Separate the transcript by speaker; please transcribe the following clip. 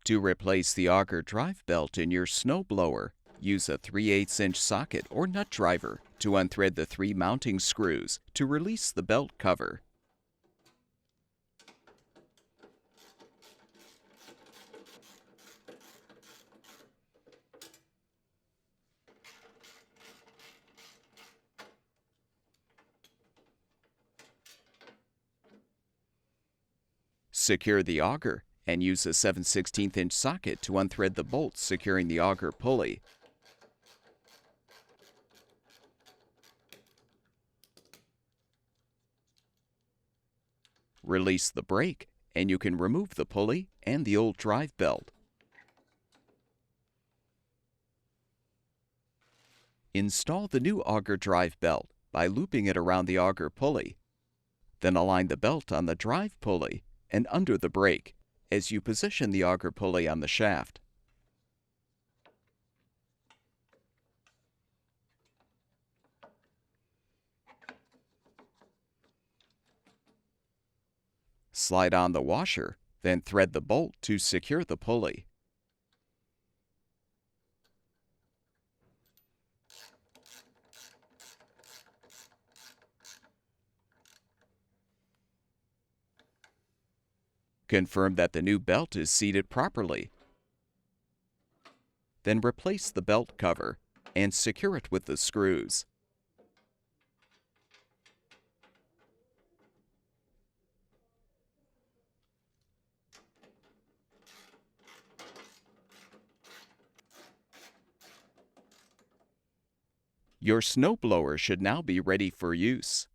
Speaker 1: To replace the auger drive belt in your snowblower, use a 3/8-inch socket or nut driver to unthread the 3 mounting screws to release the belt cover. Secure the auger and use a 7/16-inch socket to unthread the bolts securing the auger pulley. Release the brake and you can remove the pulley and the old drive belt. Install the new auger drive belt by looping it around the auger pulley. Then align the belt on the drive pulley and under the brake as you position the auger pulley on the shaft. Slide on the washer, then thread the bolt to secure the pulley. Confirm that the new belt is seated properly. Then replace the belt cover and secure it with the screws. Your snowblower should now be ready for use.